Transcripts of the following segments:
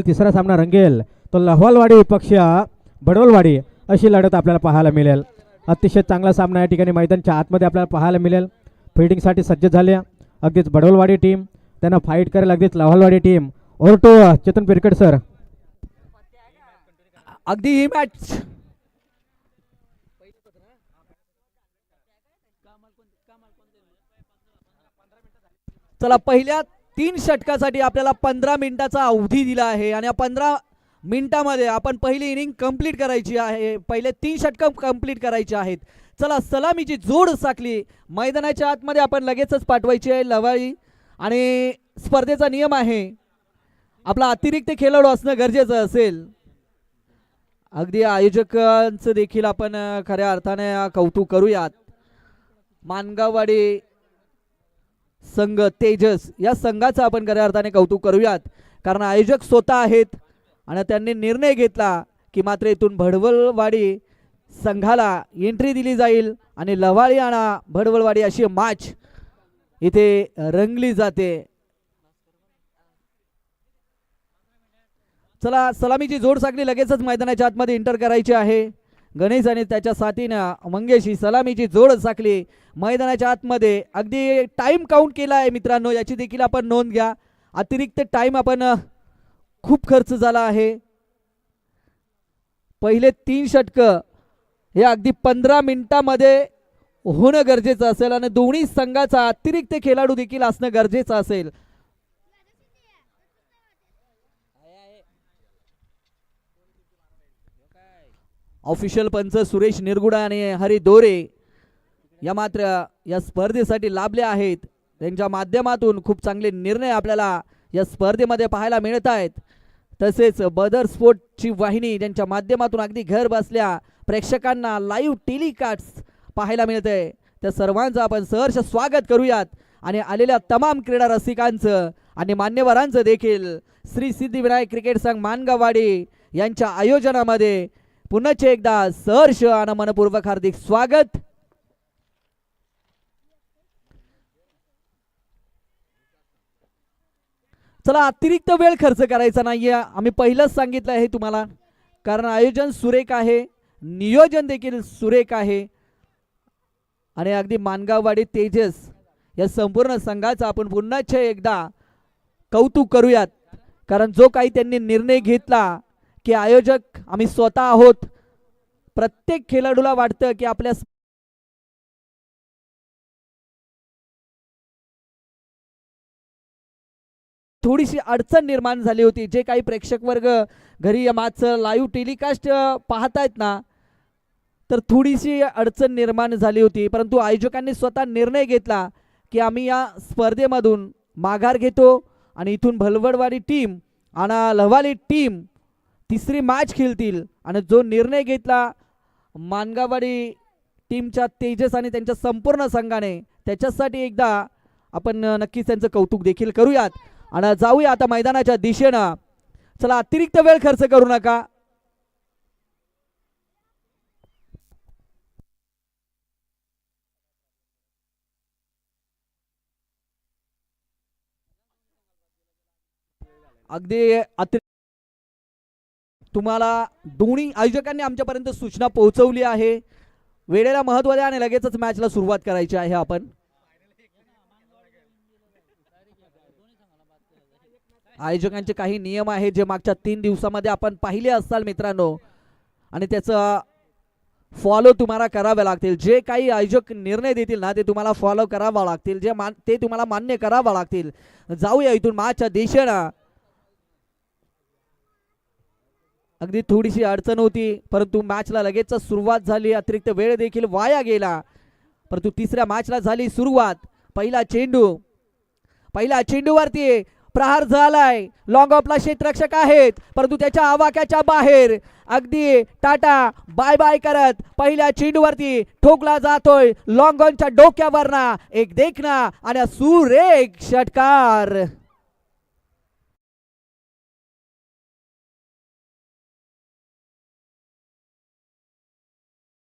तिसरा सामना रंगेल तो लहवालवाडी पक्ष बडवलवाडी अशी लढत आपल्याला पाहायला मिळेल. अतिशय चांगला सामना या ठिकाणी मैदानाच्या आतमध्ये आपल्याला पाहायला मिळेल. फिल्डिंगसाठी सज्ज झाले अगदीच बडवलवाडी टीम, त्यांना फाईट करेल अगदीच Lahwalwadi team. Over to Chetan Pirkad sir. अगदी ही मॅच चला पहिल्या 3 षटकासाठी आपल्याला 15 मिनिटाचा अवधी दिला आहे आणि या 15 मिनिटामध्ये आपण पहिली इनिंग कंप्लीट करायची आहे. पहिले 3 षटक कंप्लीट करायचे आहेत. चला सलामीची जोड साकली मैदानाच्या आतमध्ये आपण लगेचच पाठवायची आहे लवाई. आणि स्पर्धेचा नियम आहे आपला अतिरिक्त खेळाडू असणं गरजेचं असेल. अगदी आयोजकांचं देखील आपण खऱ्या अर्थाने कौतुक करूयात. मानगाववाडी संघ तेजस या संघाचं आपण खऱ्या अर्थाने कौतुक करूयात, कारण आयोजक स्वतः आहेत आणि त्यांनी निर्णय घेतला की मात्र इथून भडवलवाडी संघाला एंट्री दिली जाईल आणि लवाळी आणि भडवलवाडी अशी मॅच इथे रंगली जाते. चला सलामीची जोड साखळी लगेचच मैदानाच्या आतमध्ये एंटर करायची आहे. गणेश आणि त्याच्या साथीनं मंगेश ही सलामीची जोड साखळी मैदानाच्या आतमध्ये. अगदी टाइम काउंट केला आहे मित्रांनो, याची देखील आपण नोंद घ्या. अतिरिक्त टाइम आपण खूप खर्च झाला आहे. पहिले 3 षटक हे अगदी 15 मिनिटांमध्ये होणं गरजेचं असेल आणि दोन्ही संघाचा अतिरिक्त खेळाडू देखील असणं गरजेचं असेल. ऑफिशियल पंच सुरेश निरगुडा आणि हरी दोरे या मात्र या स्पर्धेसाठी लाभले आहेत. त्यांच्या माध्यमातून खूप चांगले निर्णय आपल्याला या स्पर्धेमध्ये पाहायला मिळत आहेत. तसेच बदर स्पोर्टची वाहिनी ज्यांच्या माध्यमातून अगदी घर बसल्या प्रेक्षकांना लाईव्ह टेलिकास्ट पाहायला मिळते, त्या सर्वांचं आपण सहर्ष स्वागत करूयात. आणि आलेल्या तमाम क्रीडा रसिकांचं आणि मान्यवरांचं देखील श्री सिद्धिविनायक क्रिकेट संघ मानगाववाडी यांच्या आयोजनामध्ये पुन्हा एकदा सहर्ष आणि मनपूर्वक हार्दिक स्वागत. चला अतिरिक्त वेळ खर्च करायचा नाहीये, आम्ही पहिलंच सांगितलं आहे तुम्हाला, कारण आयोजन सुरेख आहे, नियोजन देखील सुरेख आहे. आणि अगदी मानगाववाडी तेजस या संपूर्ण संघाचा आपण पुन्हा एकदा कौतुक करूयात, कारण जो काही त्यांनी निर्णय घेतला की आयोजक आम्ही स्वतः आहोत. प्रत्येक खेळाडूला वाटतं की आपल्या थोडीशी अडचण निर्माण झाली होती. जे काही प्रेक्षक वर्ग घरी या मॅचचं लाईव्ह टेलिकास्ट पाहतायत ना, तर थोडीशी अडचण निर्माण झाली होती, परंतु आयोजकांनी स्वतः निर्णय घेतला की आम्ही या स्पर्धेमधून माघार घेतो आणि इथून भलवडवाडी टीम आणि लहवाली टीम तिसरी मॅच खेळतील. आणि जो निर्णय घेतला मानगाववाडी टीमच्या तेजस आणि त्यांच्या संपूर्ण संघाने, त्याच्यासाठी एकदा आपण नक्कीच त्यांचं कौतुक देखील करूयात. आणि जाऊया आता मैदानाच्या दिशेनं. चला अतिरिक्त वेळ खर्च करू नका. अगदी तुम्हाला दोन्ही आयोजकांनी आमच्यापर्यंत सूचना पोहोचवली आहे. वेळेला महत्त्व द्या आणि लगेचच मॅचला सुरुवात करायची आहे. आपण आयोजकांचे काही नियम आहेत जे मागच्या 3 दिवसामध्ये आपण पाहिले असाल मित्रांनो, आणि त्याचं फॉलो तुम्हाला करावे लागतील. जे काही आयोजक निर्णय देतील ना ते तुम्हाला फॉलो करावा लागतील, ते तुम्हाला मान्य करावा लागतील. जाऊया इथून मॅचच्या दिशेनं. अगदी थोडीशी अडचण होती, परंतु मॅचला लगेच सुरुवात झाली. अतिरिक्त वेळ देखील वाया गेला, परंतु तिसऱ्या मॅचला झाली सुरुवात. पहिला चेंडूवरती प्रहार झालाय. लॉंग ऑफला क्षेत्ररक्षक आहेत, परंतु त्याच्या आवाक्याच्या बाहेर अगदी टाटा बाय बाय करत पहिल्या चेंडूवरती ठोकला जातोय. लॉंग ऑनच्या डोक्यावरना एक देखना आणि सुरेख षटकार.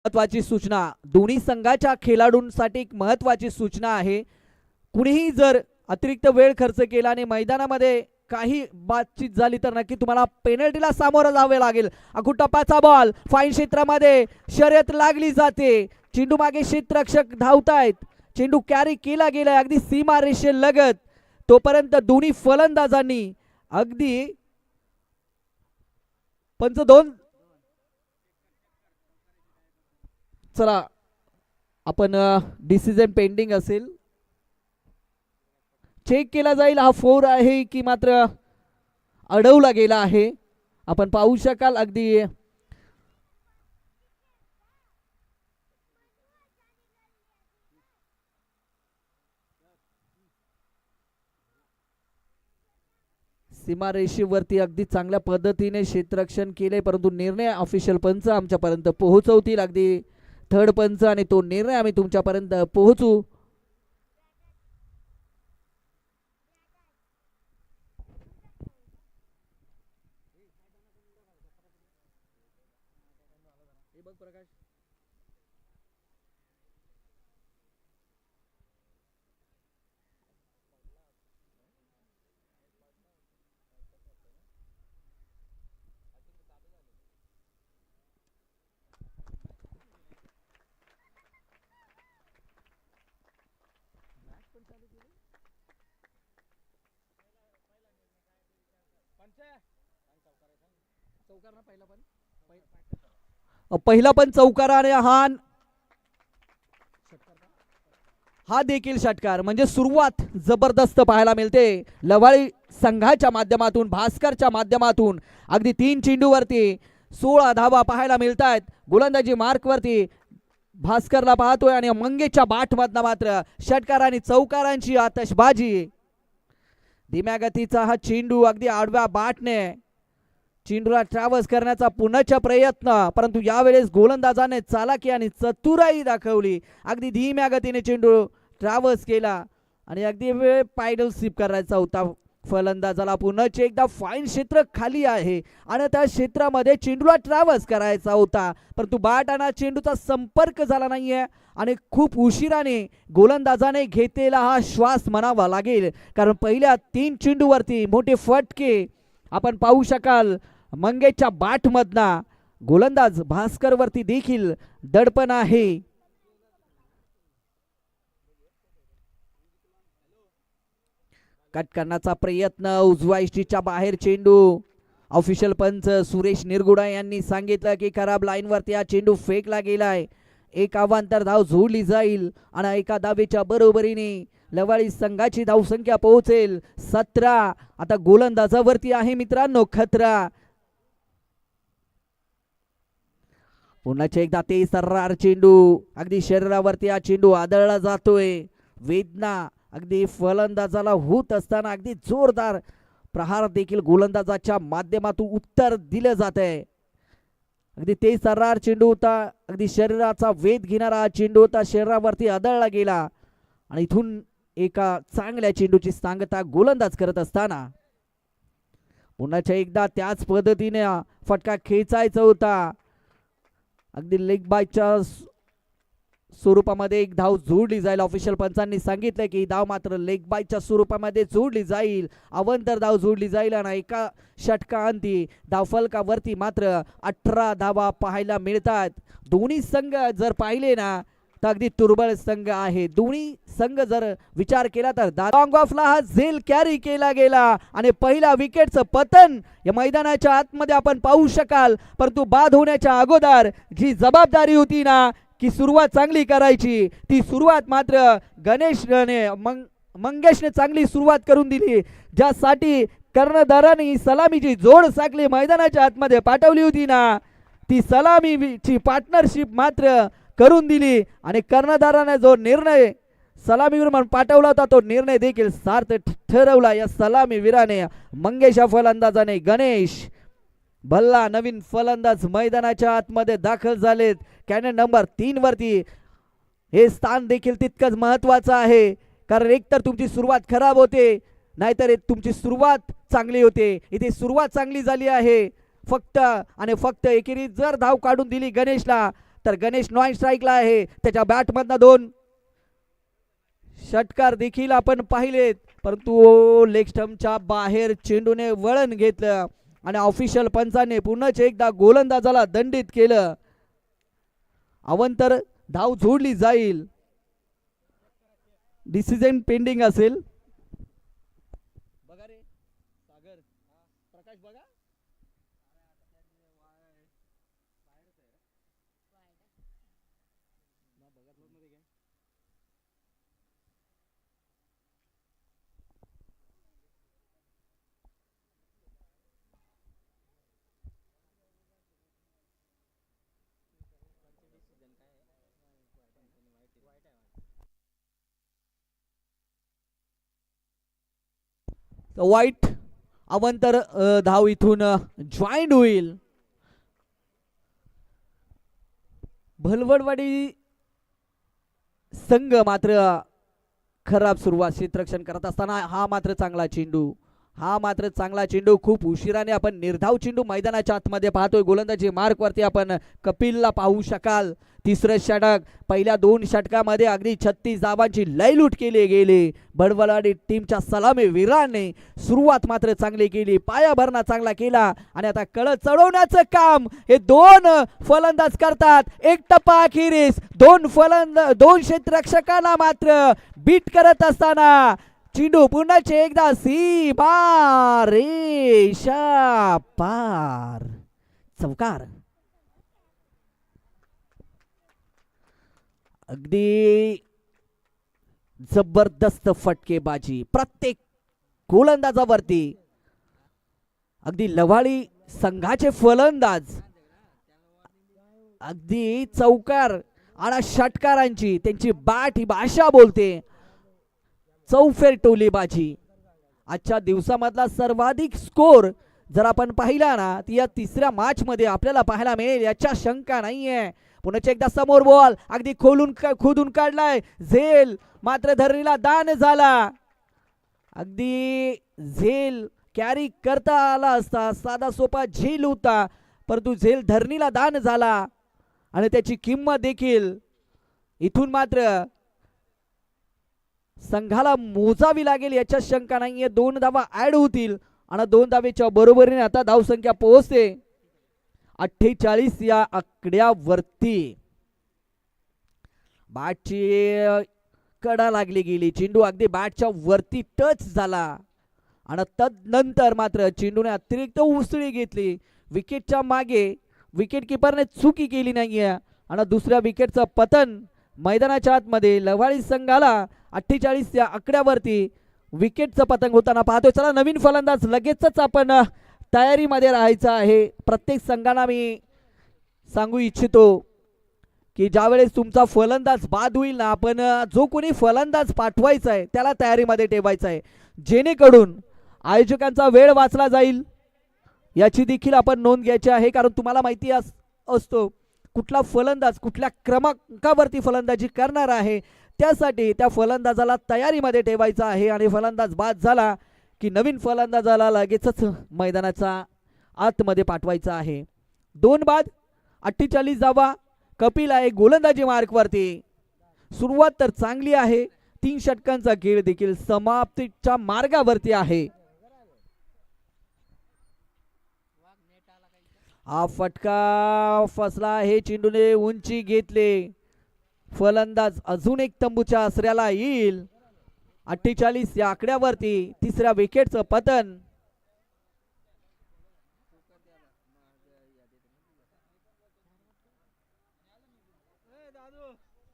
महत्वाची सूचना, दोन्ही संघाच्या खेळाडूंसाठी एक महत्वाची सूचना आहे. कुणीही जर अतिरिक्त वेळ खर्च केला आणि मैदानामध्ये काही बातचीत झाली तर नक्की तुम्हाला पेनल्टीला सामोरं जावे लागेल. अकुटप्पाचा बॉल फाईन क्षेत्रामध्ये शर्यत लागली जाते. चेंडू मागे क्षेत्ररक्षक धावतायत. चेंडू कॅरी केला गेलाय अगदी सीमा रेषे लगत. तोपर्यंत दोन्ही फलंदाजांनी अगदी पंच दोन. चला आपण डिसिजन पेंडिंग असेल चेक केला जाईल हा 4 आहे की मात्र अडवला गेला आहे. आपण पाहू शकाल अगदी सीमारेषेवरती अगदी चांगल्या पद्धतीने क्षेत्ररक्षण केले परंतु निर्णय ऑफिशियल पंच आमच्यापर्यंत पोहोचवतील. अगदी थर्ड पंच आणि तो निर्णय आम्ही तुमच्यापर्यंत पोहोचू. पहिला पण चौकारा आणि हा देखील षटकार म्हणजे सुरुवात जबरदस्त पाहायला मिळते. लवाळी संघाच्या माध्यमातून भास्करच्या माध्यमातून अगदी 3 चेंडूवरती 16 धावा पाहायला मिळत आहेत. गोलंदाजी मार्कवरती भास्करला पाहतोय आणि मंगेशच्या बाटमधनं मात्र षटकार आणि चौकारांची आतषबाजी. धीम्या गतीचा हा चेंडू अगदी आडव्या बाटने चेंडूला ट्रॅव्हर्स करण्याचा पुन्हाचा प्रयत्न परंतु यावेळेस गोलंदाजाने चालाकी आणि चतुराई दाखवली. अगदी धीम्या गतीने चेंडू ट्रॅव्हर्स केला आणि अगदी पायडल स्वीप करायचा होता फलंदाजाला. पुन्हा एकदा फाईन क्षेत्र खाली आहे आणि त्या क्षेत्रामध्ये चेंडूला ट्रॅव्हर्स करायचा होता परंतु बाट आणि चेंडूचा संपर्क झाला नाहीये आणि खूप उशिराने गोलंदाजाने घेतलेला हा श्वास म्हणावा लागेल कारण पहिल्या 3 चेंडूवरती मोठे फटके आपण पाहू शकाल. मंगेशच्या बाटमधना गोलंदाज भास्कर वरती देखील दडपण आहे. कट करण्याचा प्रयत्न उजव्या इष्टीच्या बाहेर चेंडू. ऑफिशियल पंच सुरेश निरगुडा यांनी सांगितलं की खराब लाईन वरती हा चेंडू फेकला गेलाय. एक अवांतर धाव जोडली जाईल आणि एका धावेच्या बरोबरीने लवाळी संघाची धावसंख्या पोहोचेल 17. आता गोलंदाजावरती आहे मित्रांनो खतरा. पुन्हा एकदा ते सर्रार चेंडू अगदी शरीरावरती हा चेंडू आदळला जातोय. वेदना अगदी फलंदाजाला होत असताना अगदी जोरदार प्रहार देखील गोलंदाजाच्या माध्यमातून उत्तर दिलं जात आहे. अगदी ते सर्रार चेंडू होता. अगदी शरीराचा वेध घेणारा चेंडू होता. शरीरावरती आदळला गेला आणि इथून एका चांगल्या चेंडूची सांगता गोलंदाज करत असताना पुन्हा एकदा त्याच पद्धतीने फटका खेचायचा होता. अगदी लेग बायच्या स्वरूपामध्ये एक धाव जोडली जाईल. ऑफिशियल पंचांनी सांगितलं की धाव मात्र लेग बायच्या स्वरूपामध्ये जोडली जाईल. अवंतर धाव जोडली जाईल आणि एका षटकांती धावफलकावरती मात्र 18 धावा पाहायला मिळतात. दोन्ही संघ जर पाहिले ना तर अगदी तुर्बळ संघ आहे. दोन्ही संघ जर विचार केला तर लॉंग ऑफला हा झेल कॅरी केला गेला आणि पहिला विकेटचं पतन या मैदानाच्या आतमध्ये आपण पाहू शकाल परंतु बाद होण्याच्या अगोदर जी जबाबदारी होती ना की सुरुवात चांगली करायची ती सुरुवात मात्र गणेशने मंगेशने चांगली सुरुवात करून दिली. ज्यासाठी कर्णधारांनी सलामीची जोड साकली मैदानाच्या आतमध्ये पाठवली होती ना ती सलामीची पार्टनरशिप मात्र करून दिली आणि कर्णधाराने जो निर्णय सलामीवीर म्हणून पाठवला होता तो निर्णय देखील सार्थ ठरवला. या सलामीवीराने मंगेशा फलंदाजाने गणेश भल्ला नवीन फलंदाज मैदानाच्या आतमध्ये दाखल झालेत. कॅनन नंबर 3 वरती हे स्थान देखील तितकंच महत्वाचं आहे कारण एकतर तुमची सुरुवात खराब होते नाहीतर तुमची सुरुवात चांगली होते. इथे सुरुवात चांगली झाली आहे फक्त आणि फक्त एकेरी जर धाव काढून दिली गणेशला तर गणेश नॉन स्ट्राईकला आहे. त्याच्या बॅटमधनं 2 षटकार देखील आपण पाहिलेत परंतु लेग स्टंपच्या बाहेर चेंडूने वळण घेतलं आणि ऑफिशियल पंचाने पुन्हाच एकदा गोलंदाजाला दंडित केलं. अवंतर धाव जोडली जाईल. डिसिजन पेंडिंग असेल. बघा रे सागर प्रकाश बघा. वाईट अवंतर धाव इथून जॉईंट होईल. भलवडवाडी संघ मात्र खराब सुरुवात क्षेत्ररक्षण करत असताना हा मात्र चांगला चेंडू खूप उशिराने आपण निर्धाव चेंडू मैदानाच्या आतमध्ये पाहतोय. गोलंदाजी मार्क वरती आपण कपिलला पाहू शकाल. तिसरं षटक. पहिल्या 2 षटकामध्ये अगदी 36 धावांची लयलूट केली गेली. भडवलवाडी टीमच्या सलामी वीरांनी सुरुवात मात्र चांगली केली. पायाभरणा चांगला केला आणि आता कळ चढवण्याचं काम हे 2 फलंदाज करतात. एक टप्पा अखेरीस 2 क्षेत्ररक्षकांना मात्र बीट करत असताना चेंडू पुन्हा एकदा सीमा रेषा पार. चौकार. अगदी जबरदस्त फटकेबाजी प्रत्येक गोलंदाजावरती. अगदी लवाळी संघाचे फलंदाज अगदी चौकार आणि षटकारांची त्यांची बॅट ही भाषा बोलते. चौफेर टोलीबाजी. आजच्या दिवसामधला सर्वाधिक स्कोर जर आपण पाहिला ना ती या तिसऱ्या मॅच मध्ये आपल्याला पाहायला मिळेल याच्या शंका नाहीये. पुन्हा एकदा समोर बॉल अगदी खोदून काढलाय. झेल मात्र धरणीला दान झाला. अगदी झेल कॅरी करता आला असता. साधा सोपा झेल होता परंतु झेल धरणीला दान झाला आणि त्याची किंमत देखील इथून मात्र संघाला मोजावी लागेल याच्या शंका नाहीये. 2 धावा ऍड होतील आणि 2 धावेच्या बरोबरीने आता धावसंख्या पोहोचते 48 या आकड्यावरती. बॅटची कडा लागली गेली. चेंडू अगदी बॅटच्या वरती टच झाला आणि तदनंतर मात्र चेंडूने अतिरिक्त उसळी घेतली. विकेटच्या मागे विकेट किपरने चुकी केली नाहीये आणि दुसऱ्या विकेटचं पतन मैदानाच्या आतमध्ये लवाळी संघाला 48 या आकड्यावरती विकेटचं पतंग होताना पाहतोय. चला नवीन फलंदाज लगेचच आपण तयारीमध्ये राहायचं आहे. प्रत्येक संघाला मी सांगू इच्छितो की ज्यावेळेस तुमचा फलंदाज बाद होईल ना आपण जो कोणी फलंदाज पाठवायचा आहे त्याला तयारीमध्ये ठेवायचा आहे जेणेकरून आयोजकांचा वेळ वाचला जाईल. याची देखील आपण नोंद घ्यायची आहे कारण तुम्हाला माहिती असतो कुठला फलंदाज कुठल्या क्रमांकावरती फलंदाजी करणार आहे. त्यासाठी त्या फलंदाजाला तयारीमध्ये ठेवायचा आहे आणि फलंदाज बाद झाला की नवीन फलंदाजाला लगेचच मैदानाच्या आतमध्ये पाठवायचा आहे. 2 बाद 48 धावा. कपिल आहे गोलंदाजी मार्कवरती. सुरुवात तर चांगली आहे. 3 षटकांचा खेळ देखील समाप्तीच्या मार्गावरती आहे. हा फटका फसला. हे चेंडूने उंची घेतले. फलंदाज अजून एक तंबूच्या आसऱ्याला येईल. 48 या आकड्यावरती तिसऱ्या विकेटचं पतन.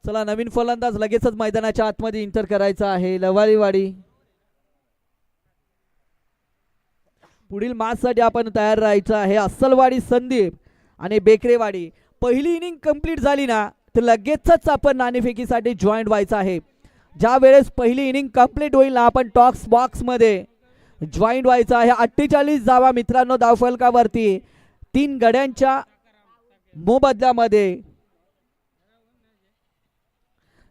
चला नवीन फलंदाज लगेचच मैदानाच्या आतमध्ये इंटर करायचा आहे. लवाळीवाडी पुढील मॅच साठी आपण तयार राहायचं आहे. अस्सलवाडी संदीप आणि बेकरेवाडी. पहिली इनिंग कंप्लीट झाली ना तर लगेचच आपण नाणेफेकीसाठी जॉईंट व्हायचं आहे. ज्या वेळेस पहिली इनिंग कंप्लीट होईल ना आपण टॉक्स बॉक्स मध्ये जॉईंट व्हायचं आहे. 48 धावा मित्रांनो धावफलकावरती 3 गड्यांच्या मोबदल्यामध्ये.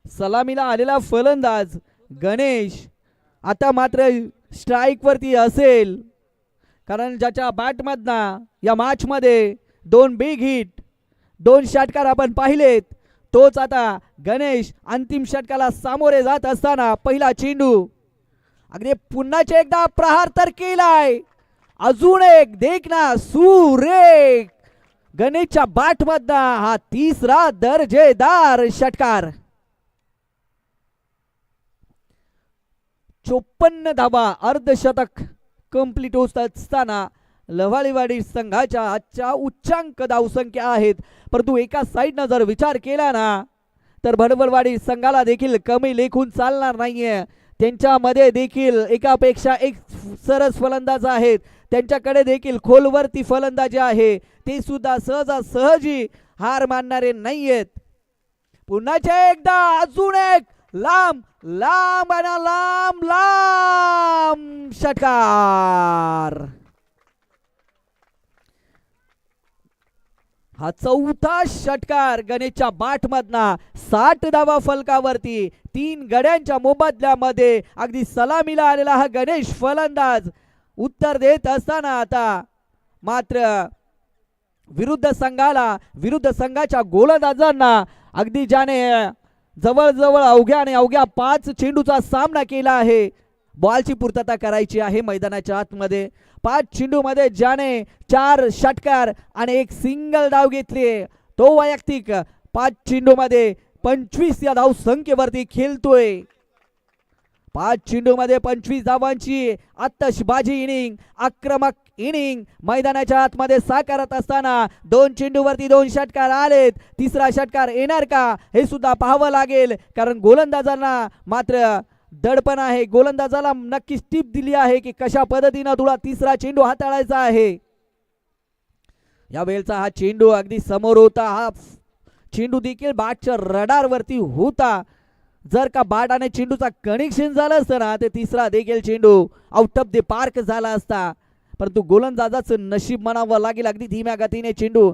सलामीला आलेला फलंदाज गणेश आता मात्र स्ट्राईक वरती असेल कारण ज्याच्या बॅटमधनं या मॅच मध्ये 2 बिग हिट 2 षटकार आपण पाहिलेत तोच आता गणेश अंतिम षटकाला सामोरे जात असताना पहिला चेंडू अगदी पुन्हाचे एकदा प्रहार तर केलाय. अजून एक देख ना सुरेख गणेशच्या बाट मधला हा तिसरा दर्जेदार षटकार. 54 धावा अर्धशतक कंप्लीट होत असताना लवाळीवाडी संघाच्या आजच्या उच्चांक धावसंख्या आहेत. परंतु एका साईडनं जर विचार केला ना तर भडवलवाडी संघाला देखील कमी लेखून चालणार नाहीये. त्यांच्यामध्ये देखील एकापेक्षा एक सरस फलंदाज आहेत. त्यांच्याकडे देखील खोलवरती फलंदाजी आहे. ते सुद्धा सहजासहजी हार मानणारे नाहीयेत. पुन्हा एकदा अजून एक लांब लांब आणि लांब लांब षटकार. हा चौथा षटकार गणेशच्या बाट मधना 60 धावा फलकावरती 3 गड्यांच्या मोबदल्यामध्ये अगदी सलामीला आलेला हा गणेश फलंदाज उत्तर देत असताना आता मात्र विरुद्ध संघाच्या गोलंदाजांना अगदी ज्याने जवळजवळ अवघ्या 5 चेंडूचा सामना केला आहे. बॉलची पूर्तता करायची आहे मैदानाच्या आतमध्ये. 5 चेंडूमध्ये ज्याने 4 षटकार आणि 1 सिंगल धाव घेतली तो वैयक्तिक 5 चेंडूमध्ये 25 या धाव संख्येवरती खेळतोय. 5 चेंडूमध्ये 25 धावांची आतषबाजी इनिंग, आक्रमक इनिंग मैदानाच्या आतमध्ये साकारत असताना 2 चेंडूवरती 2 षटकार आलेत. तिसरा षटकार येणार का हे सुद्धा पाहावं लागेल, कारण गोलंदाजांना मात्र दडपण आहे. गोलंदाजाला नक्कीच टीप दिली आहे की कशा पद्धतीनं तुला तिसरा चेंडू हाताळायचा आहे. या वेळचा हा चेंडू अगदी समोर होता. हा चेंडू देखील बॅटच्या रडारवरती होता. जर का बॅट आणि चेंडूचा कनेक्शन झालं असतं ना ते तिसरा देखील चेंडू आउट ऑफ द पार्क झाला असता. परंतु गोलंदाजाचं नशीब म्हणावं लागेल. अगदी धीम्या गतीने चेंडू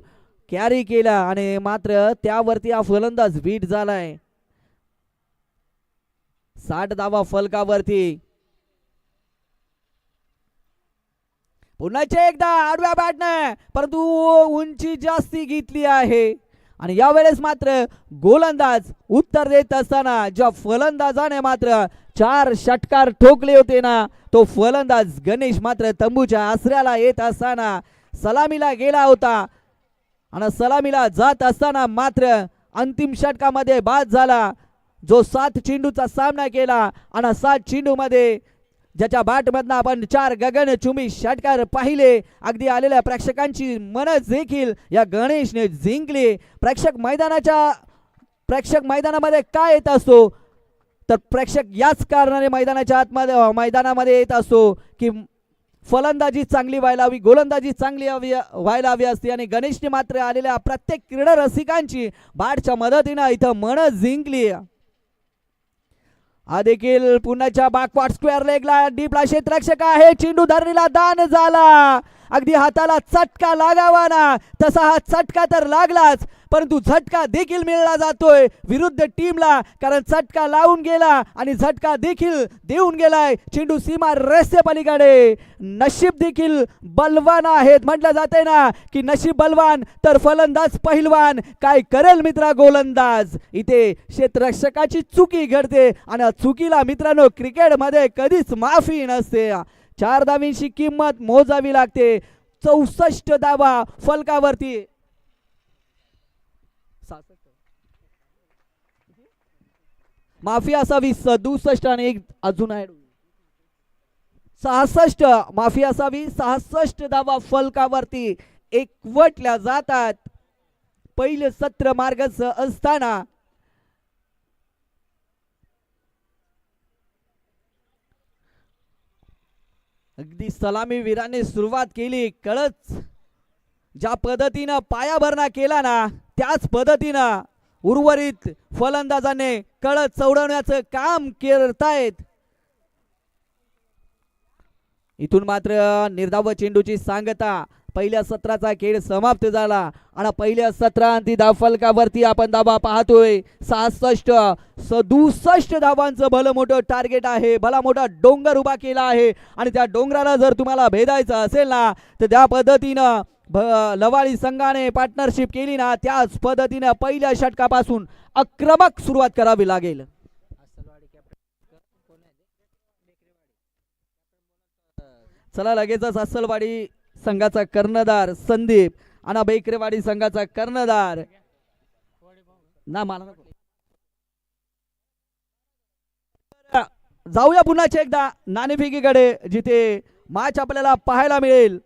कॅरी केला आणि मात्र त्यावरती हा फलंदाज बीट झालाय. 60 धावा फलकावरती. पुन्हा एकदा आडव्या बॅटने परंतु उंची जास्ती घेतली आहे आणि यावेळेस मात्र गोलंदाज उत्तर देत असताना ज्या फलंदाजाने मात्र 4 षटकार ठोकले होते ना तो फलंदाज गणेश मात्र तंबूच्या आसऱ्याला येत असताना सलामीला गेला होता आणि सलामीला जात असताना मात्र अंतिम षटकामध्ये बाद झाला. जो 7 चेंडूचा सामना केला आणि 7 चेंडूमध्ये ज्याच्या बॅटमधनं आपण 4 गगनचुंबी षटकार पाहिले. अगदी आलेल्या प्रेक्षकांची मन देखील या गणेशने जिंकली. प्रेक्षक मैदानामध्ये काय येत असतो तर प्रेक्षक याच कारणाने मैदानामध्ये येत असतो की फलंदाजी चांगली व्हायला हवी, गोलंदाजी चांगली व्हायला हवी असते. आणि गणेशने मात्र आलेल्या प्रत्येक क्रीडा रसिकांची बॅटच्या मदतीनं इथं मन जिंकली. हा देखील पुण्याच्या बॅकवर्ड स्क्वेअर लेगला डीपला क्षेत्ररक्षक आहे. चेंडू धरणीला दान झाला. अगदी हाताला चटका लागावा ना तसा हा चटका तर लागलाच, परंतु झटका देखील मिळला जातोय विरुद्ध टीमला, कारण चटका लावून गेला आणि झटका देखील देऊन गेलाय. चेंडू सीमा रस्ते पलीकडे. नशीब देखील बलवान आहेत. म्हटलं जाते ना की नशीब बलवान तर फलंदाज पहिलवान. काय करेल मित्रा गोलंदाज. इथे क्षेत्ररक्षकाची चुकी घडते आणि चुकीला मित्रांनो क्रिकेटमध्ये कधीच माफी नसते. 4 धावींची किंमत मोजावी लागते. 64 धावा फलकावरती. माफी असावी 67 आणि एक अजून आहे 66. माफी असावी 66 धावा फलकावरती एकवटल्या जातात. पहिलं सत्र मार्गाचं असताना अगदी सलामी वीराने सुरुवात केली. कळच ज्या पद्धतीनं पायाभरणा केला ना त्याच पद्धतीनं उर्वरित फलंदाजाने कळत चौडवण्याचं काम करतायत. इथून मात्र निर्धाव चेंडूची सांगता. पहिल्या सत्राचा खेळ समाप्त झाला आणि पहिल्या सत्रांती धाव फलकावरती आपण धावा पाहतोय 66. 67 धावांचं भलं मोठं टार्गेट आहे. भला मोठा डोंगर उभा केला आहे आणि त्या डोंगराला जर तुम्हाला भेदायचं असेल ना तर त्या पद्धतीनं लवाळी संघाने पार्टनरशिप केली ना त्याच पद्धतीने पहिल्या षटकापासून आक्रमक सुरुवात करावी लागेल. चला लगेचच अस्सलवाडी संघाचा कर्णधार संदीप आणि बेकरेवाडी संघाचा कर्णधार ना मला नको. जाऊया पुन्हा एकदा नाणेफेकीकडे जिथे मॅच आपल्याला पाहायला मिळेल.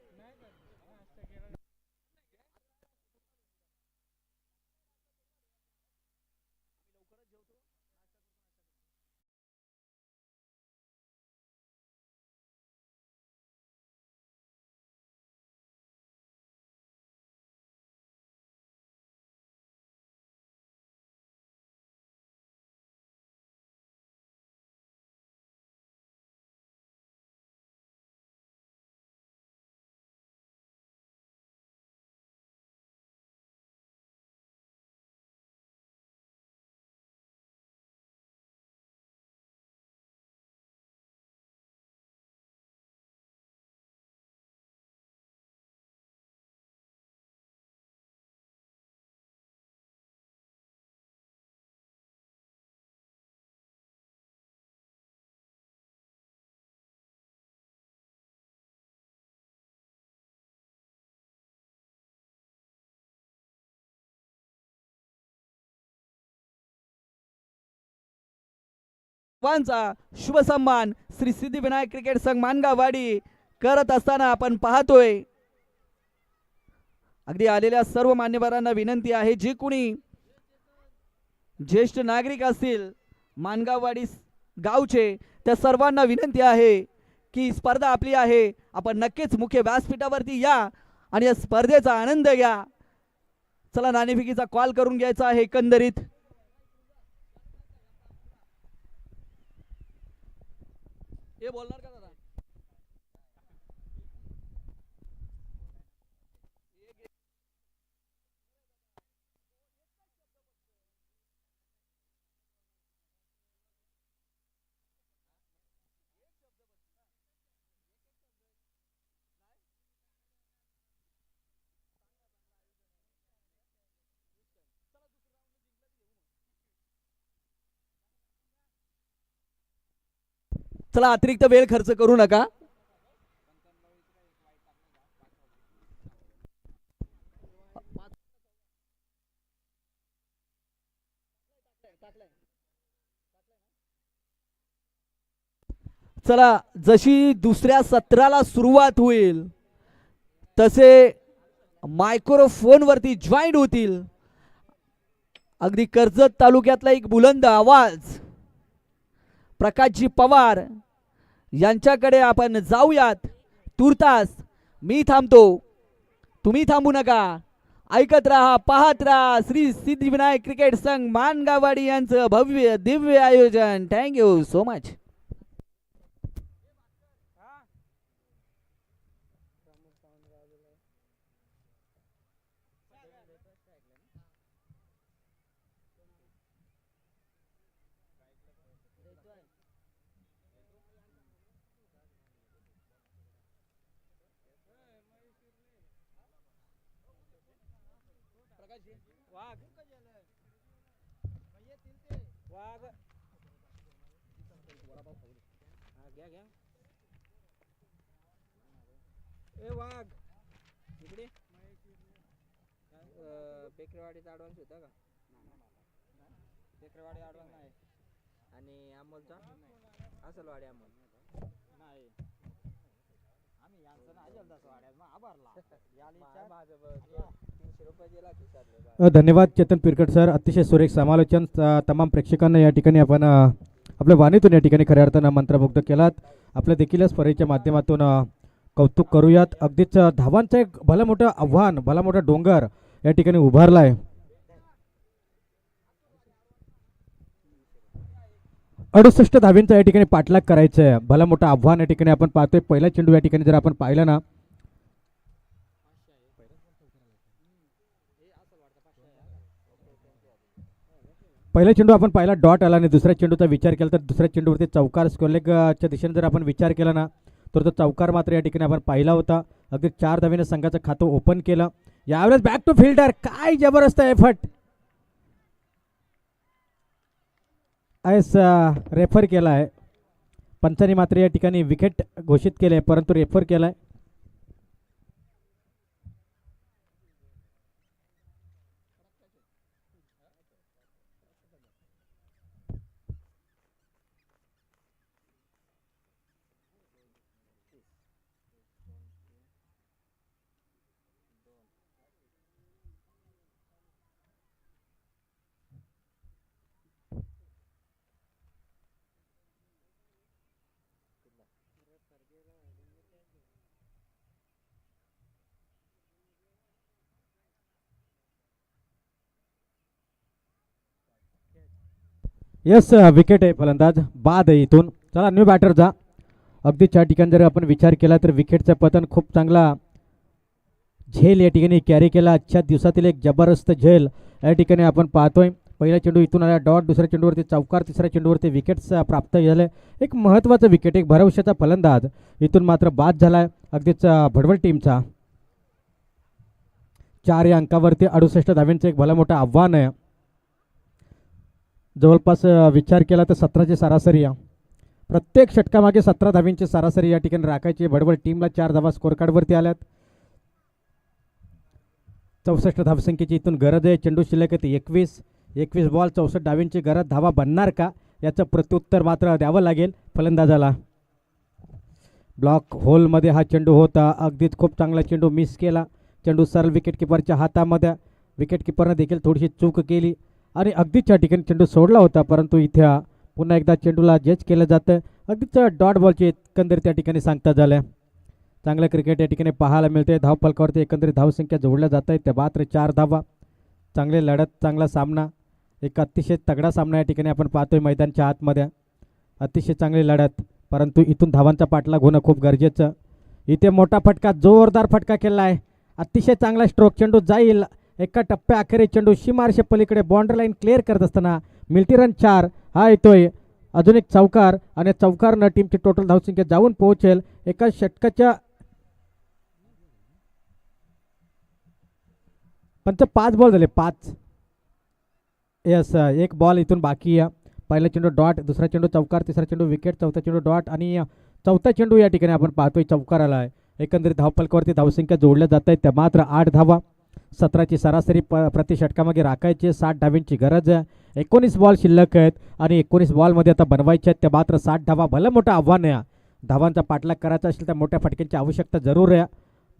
सर्वांचा शुभ सन्मान श्री सिद्धिविनायक क्रिकेट संघ मानगाववाडी करत असताना आपण पाहतोय. अगदी आलेल्या सर्व मान्यवरांना विनंती आहे, जे कोणी ज्येष्ठ नागरिक असतील मानगाववाडी गावचे त्या सर्वांना विनंती आहे की स्पर्धा आपली आहे, आपण नक्कीच मुख्य व्यासपीठावरती या आणि या स्पर्धेचा आनंद घ्या. चला नाणेफेकीचा कॉल करून घ्यायचा आहे. एकंदरीत हे बोलणार का दादा? चला अतिरिक्त वेळ खर्च करू नका. चला जशी दुसऱ्या सत्राला सुरुवात होईल तसे मायक्रोफोन वरती जॉईंट होतील. अगदी कर्जत तालुक्यातला एक बुलंद आवाज प्रकाशजी पवार यांच्याकडे आपण जाऊयात. तुर्तास मी थांबतो, तुम्ही थांबू नका. ऐकत राहा, पाहत राहा श्री सिद्धिविनायक क्रिकेट संघ मानगाववाडी यांचं भव्य दिव्य आयोजन. Thank you so much. बेकरवाडीचा ॲडव्हान्स होता का? बेकरवाडी ॲडव्हान्स नाही. आणि अमोलचा असलवाडी अमोल नाही. आम्ही यांचं नाही जलदा वाड्यात मग आभारला यालीच्या 300 रुपये दिला खिशातले. धन्यवाद चेतन पिरकट सर, अतिशय सुरेख समालोचन. तमाम प्रेक्षकांना या ठिकाणी आपण आपल्या वाणीतून या ठिकाणी खऱ्या अर्थानं मंत्रमुग्ध केलात. आपल्या देखील या स्पर्धेच्या माध्यमातून कौतुक करूयात. अगदीच धावांचं एक भलं मोठं आव्हान, भला मोठा डोंगर या ठिकाणी उभारला आहे. 68 धावींचा या ठिकाणी पाठलाग करायचं आहे. भला मोठं आव्हान या ठिकाणी आपण पाहतोय. पहिला चेंडू या ठिकाणी जर आपण पाहिला ना, पहिला चेंडू आपण पाहिला डॉट आला आणि दुसऱ्या चेंडूचा विचार केला तर दुसऱ्या चेंडूवरती चौकार स्क्वेअरलेगच्या दिशेने जर आपण विचार केला ना तर तो चौकार मात्र या ठिकाणी आपण पाहिला होता. अगदी 4 धावेने संघाचं खातं ओपन केलं. यावेळेस बॅक टू फिल्डर, काय जबरदस्त एफर्ट रेफर केला आहे. पंचांनी मात्र या ठिकाणी विकेट घोषित केले, परंतु रेफर केलाय. यस, विकेट आहे. फलंदाज बाद आहे इथून. चला न्यू बॅटर जा. अगदी त्या ठिकाणी जर आपण विचार केला तर विकेटचं पतन खूप चांगला झेल या ठिकाणी कॅरी केला. आजच्या दिवसातील एक जबरदस्त झेल या ठिकाणी आपण पाहतोय. पहिला चेंडू इथून आला डॉट, दुसऱ्या चेंडूवरती चौकार, तिसऱ्या चेंडूवरती विकेट्स प्राप्त झाले. एक महत्त्वाचं विकेट, एक भरवशाचा फलंदाज इथून मात्र बाद झालाय अगदीच भडवल टीमचा. 4 या अंकावरती 68 धाव्यांचं एक भला मोठं आव्हान आहे. जवळपास विचार केला तर 17ची सरासरी आहे. प्रत्येक षटकामागे 17 धावींची सरासरी या ठिकाणी राखायची. भडवल टीमला 4 धावा स्कोर कार्डवरती आल्यात. 64 धावसंख्येची इथून गरज आहे. चेंडू शिल्लक आहे 21 बॉल 64 धावींची गरज. धावा बनणार का याचं प्रत्युत्तर मात्र द्यावं लागेल फलंदाजाला. ब्लॉक होलमध्ये हा चेंडू होता. अगदीच खूप चांगला चेंडू मिस केला. चेंडू सरळ विकेटकीपरच्या हातामध्ये. विकेटकीपरनं देखील थोडीशी चूक केली आणि अगदीच त्या ठिकाणी चेंडू सोडला होता, परंतु इथे पुन्हा एकदा चेंडूला जज केलं जातं. अगदीच डॉट बॉलची एकंदरीत त्या ठिकाणी सांगता झालं. चांगलं क्रिकेट या ठिकाणी पाहायला मिळते. धावफलकावरती एकंदरीत धावसंख्या जोडल्या जात आहेत. त्या मात्र 4 धावा. चांगले लढत, चांगला सामना, एक अतिशय तगडा सामना या ठिकाणी आपण पाहतोय मैदानच्या आतमध्ये. अतिशय चांगली लढत, परंतु इथून धावांचा पाठलाग होणं खूप गरजेचं. इथे मोठा फटका, जोरदार फटका केला आहे. अतिशय चांगला स्ट्रोक. चेंडू जाईल एका टप्प्या अखेरीस. चेंडू सीमारेषे पलीकडे बाउंड्री लाईन क्लिअर करत असताना मिळती रन 4. हा येतोय अजून एक चौकार आणि चौकारनं टीमची टोटल धावसंख्या जाऊन पोहोचेल एका षटकाच्या 5 बॉल झाले. 5. यस, एक बॉल इथून बाकी आहे. पहिला चेंडू डॉट, दुसरा चेंडू चौकार, तिसरा चेंडू विकेट, चौथा चेंडू डॉट आणि चौथा चेंडू या ठिकाणी आपण पाहतोय चौकार आला आहे. एकंदरीत धावफलकावरती धावसंख्या जोडल्या जात आहेत. त्या मात्र 8 धावा. 17ची सरासरी प्रति षटकामागे राखायची. 60 धावींची गरज आहे. 19 बॉल शिल्लक आहेत आणि 19 बॉलमध्ये आता बनवायचे आहेत. त्या मात्र 60 धावा भलं मोठं आव्हान आहे. धावांचा पाठलाग करायचा असेल तर मोठ्या फटक्यांची आवश्यकता जरूर आहे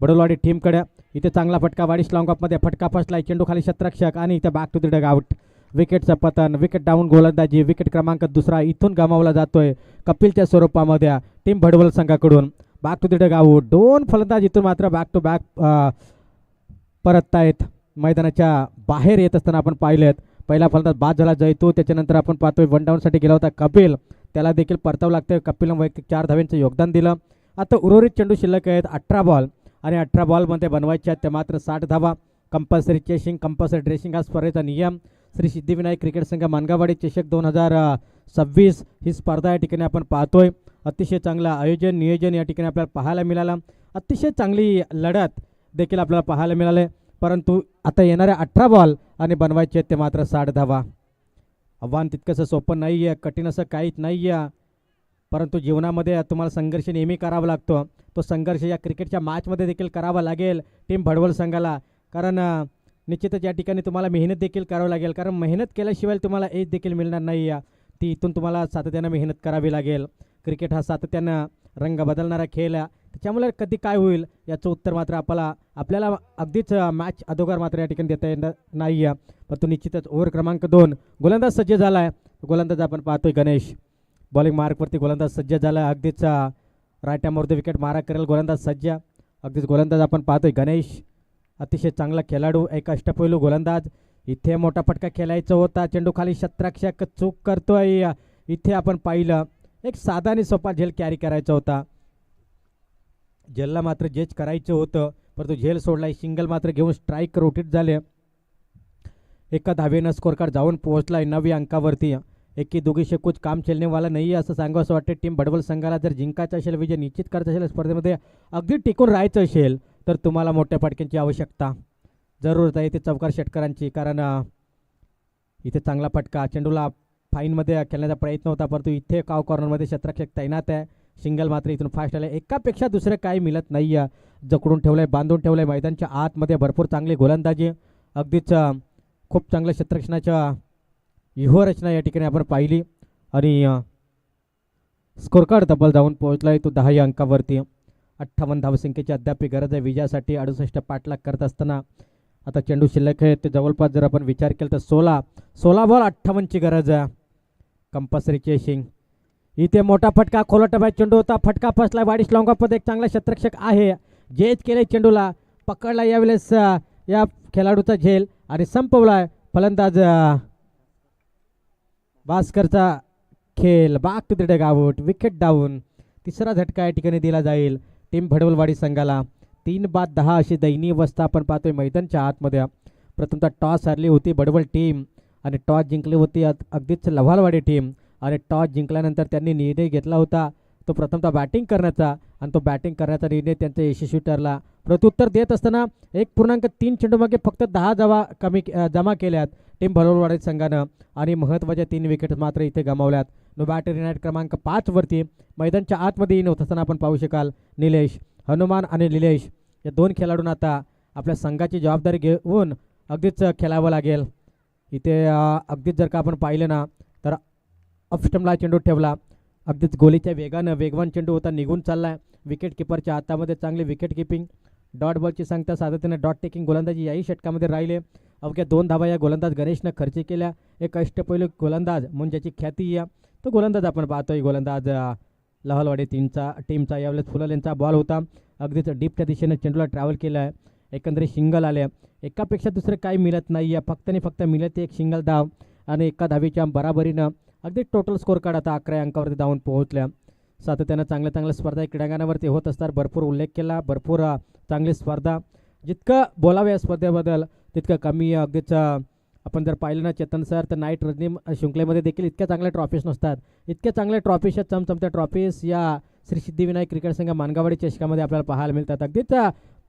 बडोलवाडी टीमकडे. इथे चांगला फटका वाडीस लॉंग ऑफमध्ये फटका फसलाय. चेंडू खाली शतरक्षक आणि इथे back to the dugout. विकेटचं पतन, विकेट डाऊन गोलंदाजी. विकेट क्रमांक 2 इथून गमावला जातोय कपिलच्या स्वरूपामध्ये टीम भडवल संघाकडून. Back to the dugout. 2 फलंदाज इथून मात्र बॅक टू बॅक परत आहेत. मैदानाच्या बाहेर येत असताना आपण पाहिलेत. पहिला फलंदाज बाद झाला जयतू. त्याच्यानंतर आपण पाहतोय वन डाऊनसाठी गेला होता कपिल, त्याला देखील परतावं लागतं. कपिलनं वैयक्तिक 4 धाव्यांचं योगदान दिलं. आता उर्वरित चेंडू शिल्लक आहेत 18 बॉल आणि 18 बॉलमध्ये बनवायचे आहेत त्या मात्र 60 धावा. कंपल्सरी चेशिंग, कंपल्सरी ड्रेसिंग हा स्पर्धेचा नियम. श्री सिद्धिविनायक क्रिकेट संघ मानगावाडी चषक 2026 ही स्पर्धा या ठिकाणी आपण पाहतोय. अतिशय चांगलं आयोजन, नियोजन या ठिकाणी आपल्याला पाहायला मिळालं. अतिशय चांगली लढत देखील आपल्याला पाहायला मिळाले. परंतु आता येणाऱ्या 18 बॉल आणि बनवायचे आहेत ते मात्र 60 धावा. आव्हान तितकंसं सोपं नाही आहे, कठीण असं काहीच नाही आहे, परंतु जीवनामध्ये तुम्हाला संघर्ष नेहमी करावा लागतो. तो संघर्ष या क्रिकेटच्या मॅचमध्ये देखील करावा लागेल टीम भडवल संघाला. कारण निश्चितच या ठिकाणी तुम्हाला मेहनत देखील करावी लागेल. कारण मेहनत केल्याशिवाय तुम्हाला एज देखील मिळणार नाही आहे. ती इथून तुम्हाला सातत्यानं मेहनत करावी लागेल. क्रिकेट हा सातत्यानं रंग बदलणारा खेळ आहे. त्याच्यामुळे कधी काय होईल याचं उत्तर मात्र आपल्याला अगदीच मॅच अगोदर मात्र या ठिकाणी देता येणार नाही आहे. परंतु निश्चितच ओव्हर क्रमांक 2 गोलंदाज सज्ज झाला आहे. गोलंदाज आपण पाहतोय गणेश. बॉलिंग मार्कवरती गोलंदाज सज्ज झाला आहे. अगदीच राईट हॅमवरती विकेट मारा करेल गोलंदाज सज्ज. अगदीच गोलंदाज आपण पाहतोय गणेश. अतिशय चांगला खेळाडू, एक अष्टपैलू गोलंदाज. इथे मोठा फटका खेळायचा होता. चेंडू खाली शतरक्षक चूक करतोय. इथे आपण पाहिलं एक साधा आणि सोपा झेल कॅरी करायचा होता. झेलला मात्र जज करायचं होतं, परंतु झेल सोडलाय. सिंगल मात्र घेऊन स्ट्राईक रोटेट झाले. एका धावेनं स्कोर कार्ड जाऊन पोहोचलाय 9 अंकावरती. एकी दोघीशे कुछ काम चलने वाला नाही असं सांगावं असं वाटतं. टीम भडवल संघाला जर जिंकायचं असेल, विजय निश्चित करायचा असेल, स्पर्धेमध्ये अगदी टिकून राहायचं असेल तर तुम्हाला मोठ्या फटक्यांची आवश्यकता जरूरत आहे. ते चौकार षटकारांची. कारण इथे चांगला फटका, चेंडूला फाईनमध्ये खेळण्याचा प्रयत्न होता, परंतु इथे काव कॉर्नरमध्ये क्षेत्ररक्षक तैनात आहे. सिंगल मात्र इथून फास्ट आले, एकापेक्षा दुसरे काही मिळत नाही. जकडून ठेवलंय, बांधून ठेवलंय. मैदानच्या आतमध्ये भरपूर चांगली गोलंदाजी, अगदीच खूप चांगल्या क्षेत्ररक्षणाच्या व्यूहरचना या ठिकाणी आपण पाहिली. आणि स्कोर कार्ड तब्बल जाऊन पोहोचलाय तो 10 या अंकावरती. 58 धावसंख्येची अद्याप गरज आहे विजयासाठी. 68 पाठलाग करत असताना आता चेंडू शिल्लक आहे ते जवळपास जर आपण विचार केला तर 16 बॉल 58ची गरज आहे. कंपल्सरी चेसिंग इथे मोठा फटका, खोलटा चेंडू होता, फटका फसला. वाडिश लॉंगापद एक चांगला क्षेत्ररक्षक आहे, जेच केले चेंडूला, पकडला यावेळेस या खेळाडूचा झेल आणि संपवलाय. फलंदाज भास्करचा खेळ back to the dugout, wicket down. तिसरा झटका या ठिकाणी दिला जाईल टीम भडवलवाडी संघाला. 3-10 अशी दयनीय अवस्था आपण पाहतोय मैदानच्या आतमध्ये. प्रथमतः टॉस हरली होती भडवल टीम आणि टॉस जिंकली होती अगदीच लव्हालवाडी टीम. आणि टॉस जिंकल्यानंतर त्यांनी निर्णय घेतला होता तो प्रथमतः बॅटिंग करण्याचा, आणि तो बॅटिंग करण्याचा निर्णय त्यांचा यशस्वी ठरला. प्रत्युत्तर देत असताना 1.3 चेंडूमागे फक्त 10 जमा केल्यात टीम भडवलवाडी संघानं आणि महत्त्वाच्या 3 विकेट मात्र इथे गमावल्यात. नो बॅटर नाईट क्रमांक 5 वरती मैदानच्या आतमध्ये होत असताना आपण पाहू शकाल निलेश, हनुमान आणि निलेश या 2 खेळाडूंना आता आपल्या संघाची जबाबदारी घेऊन अगदीच खेळावं लागेल. इथे अगदीच जर का आपण पाहिलं ना तर ऑफस्टमला चेंडू ठेवला, अगदीच गोलीच्या वेगवान चेंडू होता, निघून चाललाय. विकेट किपरच्या हातामध्ये चांगली विकेट किपिंग, डॉट बॉलची सांगता सातत्याने डॉट टेकिंग गोलंदाजी याही षटकामध्ये राहिले. अवघ्या 2 धावा या गोलंदाज गणेशनं खर्च केल्या. एक अष्टपैलू गोलंदाज म्हणून ज्याची ख्याती या तो गोलंदाज आपण पाहतोय. गोलंदाज लहलवाडी टीमचा यावेळेस फुललेंचा बॉल होता, अगदीच डीपच्या दिशेने चेंडूला ट्रॅव्हल केला आहे. एकंदरीत सिंगल आले, एकापेक्षा दुसरे काही मिळत नाही आहे. फक्त आणि फक्त मिळते एक सिंगल धाव आणि एका धावीच्या बराबरीनं अगदी टोटल स्कोर कार्ड आता 11 अंकावरती धावून पोहोचल्या. सातत्यानं चांगल्या स्पर्धा क्रीडांगणावरती होत असतात. भरपूर उल्लेख केला, भरपूर चांगली स्पर्धा. जितकं बोलावे या स्पर्धेबद्दल तितकं कमी. अगदीच आपण जर पाहिलं ना चेतन सर तर नाईट रजनी शृंखलेमध्ये देखील इतक्या चांगल्या ट्रॉफीज नसतात. इतक्या चांगल्या ट्रॉफीज चमचमत्या ट्रॉफीज या श्री सिद्धिविनायक क्रिकेट संघ मानगावाडी चषकामध्ये आपल्याला पाहायला मिळतात. अगदीच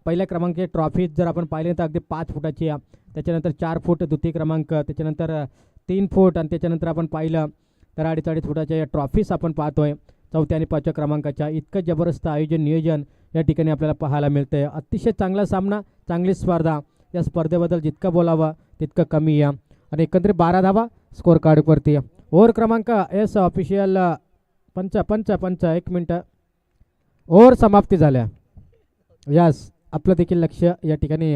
पहिल्या क्रमांकाची ट्रॉफीज जर आपण पाहिले तर अगदी 5 फुटाची, त्याच्यानंतर 4 फूट द्वितीय क्रमांक, त्याच्यानंतर 3 फूट आणि त्याच्यानंतर आपण पाहिलं तर 2.5 फुटाच्या या ट्रॉफीज आपण पाहतोय 4थ्या आणि 5व्या क्रमांकाच्या. इतकं जबरदस्त आयोजन नियोजन या ठिकाणी आपल्याला पाहायला मिळतंय. अतिशय चांगला सामना, चांगली स्पर्धा. या स्पर्धेबद्दल जितकं बोलावं तितकं कमी या. आणि एकंदरीत 12 धावा स्कोर कार्डवरती. ओव्हर क्रमांक एस ऑफिशियल पंच 1 मिनटं ओव्हर समाप्ती झाल्या. यास आपलं देखील लक्ष या ठिकाणी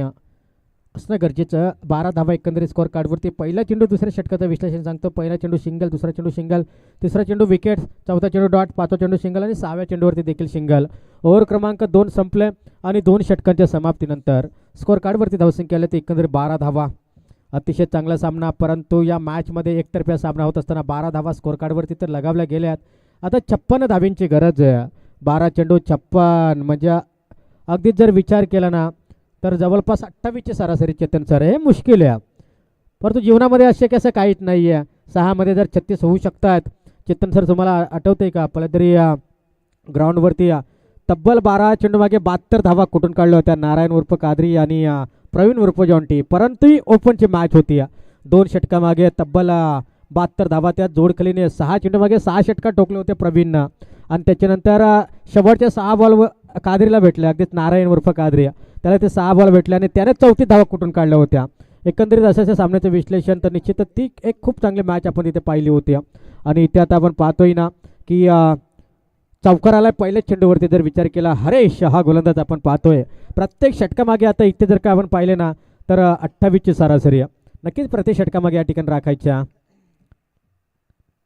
असणं गरजेचं. 12 धावा एकंदरीत स्कोर कार्डवरती. पहिला चेंडू दुसऱ्या षटकाचं विश्लेषण सांगतो. पहिला चेंडू सिंगल, दुसरा चेंडू सिंगल, तिसरा चेंडू विकेट, 4था चेंडू डॉट, 5वा चेंडू सिंगल आणि 6व्या चेंडूवरती देखील सिंगल. ओव्हर क्रमांक 2 संपले आणि 2 षटकांच्या समाप्तीनंतर स्कोर कार्डवरती धावसंख्या आल्या ते एकंदरीत 12 धावा. अतिशय चांगला सामना, परंतु या मॅचमध्ये एकतर्फा सामना होत असताना 12 धावा स्कोर कार्डवरती तर लगावल्या गेल्यात. आता 56 धावींची गरज आहे. 12 चेंडू 56 म्हणजे अगदीच जर विचार केला ना तर जवळपास 28ची सरासरी चेतन सर. हे मुश्किल आहे, परंतु जीवनामध्ये अशक्य असं काहीच नाही आहे. 6 मध्ये जर 36 होऊ शकतात. चेतन सर तुम्हाला आठवतंय का पलदरी ग्राउंडवरती तब्बल 12 चेंडू मागे 72 धावा कुठून काढल्या होत्या नारायण उर्फ कादरी आणि प्रवीण उर्फ जॉन्टी. परंतु ही ओपनची मॅच होती. 2 षटकामागे तब्बल 72 धावा. त्या जोडखलीने 6 चेंडू मागे 6 षटका टोकले होते प्रवीणनं आणि त्याच्यानंतर शेवटच्या 6 बॉल कादरीला भेटले. अगदीच नारायण उर्फ कादरी त्याला ते 6 बॉल भेटले आणि त्याने 34 धावा कुठून काढल्या होत्या. एकंदरीत असं सामन्याचं विश्लेषण तर निश्चितच ती एक खूप चांगली मॅच आपण इथे पाहिली होती. आणि इथे आता आपण पाहतोय ना की चौकाराला पहिल्याच चेंडूवरती जर विचार केला हरेश हा गोलंदाज आपण पाहतोय. प्रत्येक षटकामागे आता इथे जर का आपण पाहिले ना तर 28ची सरासरी नक्कीच प्रत्येक षटकामागे या ठिकाणी राखायच्या.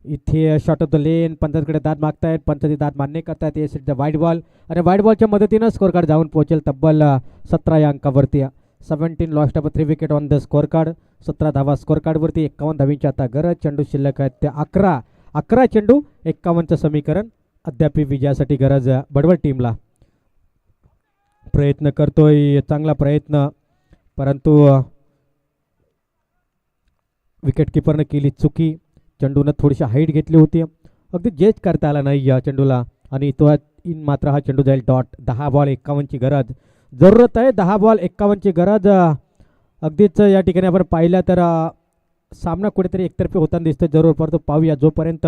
इथे शॉट ऑफ द लेन, पंचांकडे दाद मागतायत, पंचांची दाद मान्य करतायत. एस इट द वाईट बॉल आणि वाईट बॉलच्या मदतीनं स्कोर कार्ड जाऊन पोहोचेल तब्बल 17 या अंकावरती. 17 lost of 3 wicket on the score card. 17 धावा स्कोर कार्डवरती. 51 धावींची आता गरज. चेंडू शिल्लक आहेत ते 11 चेंडू 51चं समीकरण. अद्याप विजयासाठी गरज बडवल टीमला. प्रयत्न करतोय, चांगला प्रयत्न, परंतु विकेट किपरनं केली चुकी. चेंडूनं थोडीशी हाईट घेतली होती, अगदी जेच करता आला नाही या चेंडूला आणि तो मात्र हा चेंडू जाईल डॉट. 10 बॉल 51ची गरज जरूरत आहे. 10 बॉल 51ची गरज. अगदीच या ठिकाणी आपण पाहिलं तर सामना कुठेतरी एकतर्फी होताना दिसतोय जरूर, परंतु पाहूया जोपर्यंत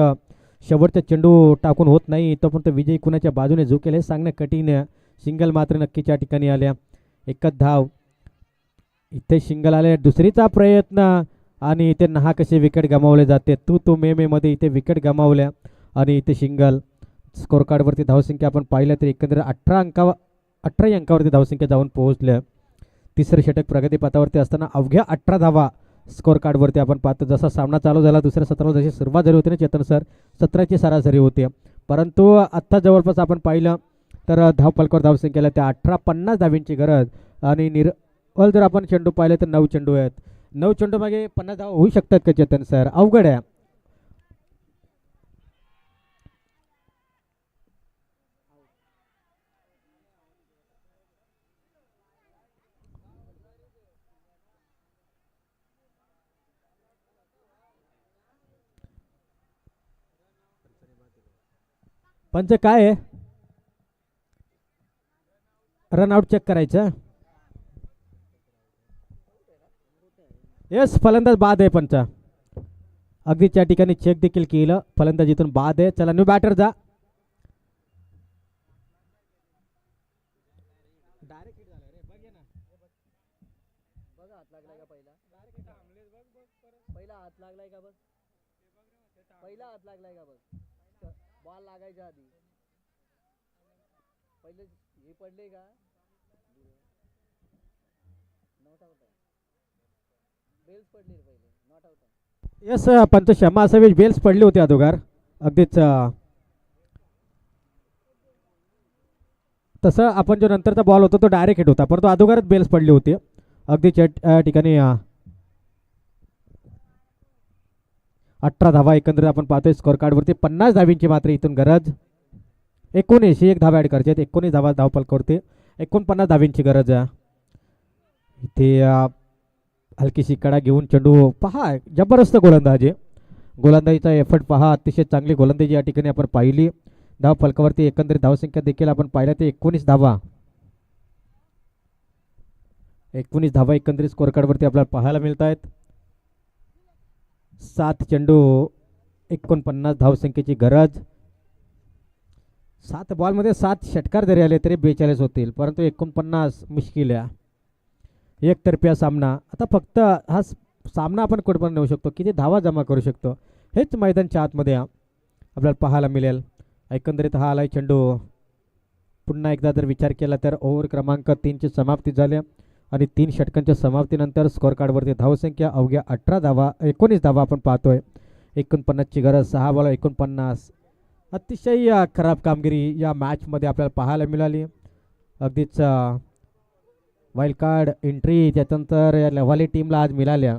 शेवटचा चेंडू टाकून होत नाही तोपर्यंत विजयी कुणाच्या बाजूने झुकेल हे सांगणं कठीण आहे. सिंगल मात्र नक्कीच्या ठिकाणी आल्या, एकच धाव. इथे सिंगल आले, दुसरीचा प्रयत्न आणि इथे नहा कसे विकेट गमावले जाते. तू मे मध्ये इथे विकेट गमावल्या आणि इथे सिंगल. स्कोर कार्डवरती धावसंख्या आपण पाहिलं तर एकंदरीत 18 अंकावरती धावसंख्या जाऊन पोहोचल्या. तिसरं षटक प्रगतीपथावरती असताना अवघ्या 18 धावा स्कोर कार्डवरती आपण पाहतो. जसा सामना चालू झाला दुसऱ्या सत्राला जशी सुरुवात झाली होती ना चेतन सर, 17ची सरासरी होती, परंतु आत्ता जवळपास आपण पाहिलं तर धावफलकावर धावसंख्येला त्या 18-50 धावींची गरज. आणि निर्वल जर आपण चेंडू पाहिले तर 9 चेंडू आहेत. 9 चेंडू मागे 50 धावा होऊ शकतात का चेतन सर? अवघड आहे. पंच काय आहे, रनआउट चेक करायचं. येस, फलंदाज बाद आहे पंच. अगदी त्या ठिकाणी चेक देखील केलं, फलंदाज इथून बाद आहे. चला न्यू बॅटर जा. बॉल लागायच्या आधी पहिले हे पडले का? नॉट आउट आहे, बेल्स पडले पहिले, नॉट आउट आहे. येस पंच, क्षमा असावी, बेल्स पडली होती अगोदर. अगदीच तसं आपण जो नंतरचा बॉल होता तो डायरेक्ट हिट होता, परंतु अगोदरच बेल्स पडली होती. अगदीच्या ठिकाणी 18 धावा एकंदरीत आपण पाहतोय स्कोर कार्डवरती. 50 धावींची मात्र इथून गरज. 19 एक धावा ॲड करायची आहेत. 19 धावा धावफलकावरती 49 धावींची गरज आहे. इथे हलकीशी कडा घेऊन चेंडू पहा, जबरदस्त गोलंदाजीचा एफर्ट पहा, अतिशय चांगली गोलंदाजी या ठिकाणी आपण पाहिली. धावफलकावरती एकंदरीत धावसंख्या देखील आपण पाहिल्या ते 19 धावा. 19 धावा एकंदरीत स्कोर कार्डवरती आपल्याला पाहायला मिळत आहेत. 7 चेंडू 49 धावसंख्येची गरज. 7 बॉलमध्ये 7 षटकार जरी आले तरी 42 होतील, परंतु 49 मुश्किल आहे. एकतर्फी सामना. आता फक्त हा सामना आपण कुठपर्यंत नेऊ शकतो, किती धावा जमा करू शकतो, हेच मैदानच्या आतमध्ये आपल्याला पाहायला मिळेल. एकंदरीत हा आलाय चेंडू. पुन्हा एकदा जर विचार केला तर ओव्हर क्रमांक 3ची समाप्ती झाली आणि 3 षटकांच्या समाप्तीनंतर स्कोर कार्डवरती धावसंख्या अवघ्या 19 धावा आपण पाहतोय. 49ची गरज. 6 बॉल 49. अतिशय खराब कामगिरी या मॅचमध्ये आपल्याला पाहायला मिळाली. अगदीच वाईल्ड कार्ड एंट्री त्याच्यानंतर या लव्हाली टीमला आज मिळाल्या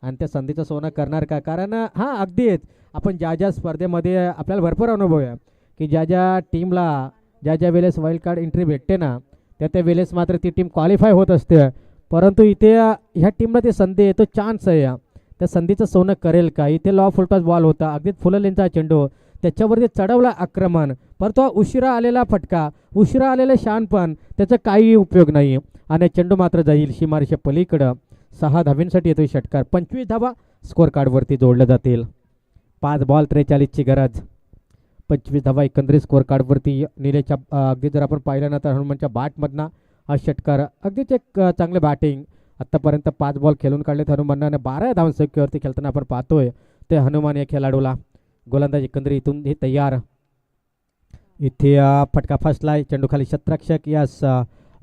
आणि त्या संधीचं सोनं करणार का? कारण हां, अगदीच आपण ज्या स्पर्धेमध्ये आपल्याला भरपूर अनुभव आहे की ज्या टीमला ज्या वेळेस वाईल्ड कार्ड एंट्री भेटते ना त्या वेळेस मात्र ती टीम क्वालिफाय होत असते, परंतु इथे ह्या टीमला ती संधी आहे, तो चान्स आहे, त्या संधीचं सोनं करेल का? इथे लॉ फुलटॉस बॉल होता, अगदीच फुललेंचा चेंडू, त्याच्यावरती चढवला आक्रमण, परंतु उशिरा आलेला फटका, उशिरा आलेलं शहाणपण, त्याचा काही उपयोग नाही आणि चेंडू मात्र जाईल सीमारेषे पलीकडं. 6 धावींसाठी येतो षटकार. 25 धावा स्कोर कार्डवरती जोडल्या जातील. 5 बॉल 43ची गरज. 25 धावा एकंदरीत स्कोर कार्डवरती निलेच्या. अगदी जर आपण पाहिलं ना तर हनुमानच्या बॅटमधनं हा षटकार. अगदीच एक चांगले बॅटिंग. आत्तापर्यंत 5 बॉल खेळून काढलेत हनुमानने. 12 धावसंख्येवरती खेळताना आपण पाहतोय ते हनुमान या खेळाडूला. गोलंदाज एकंदरीत इथून हे तयार. इथे फटका फसलाय, चेंडू खाली क्षेत्ररक्षक यास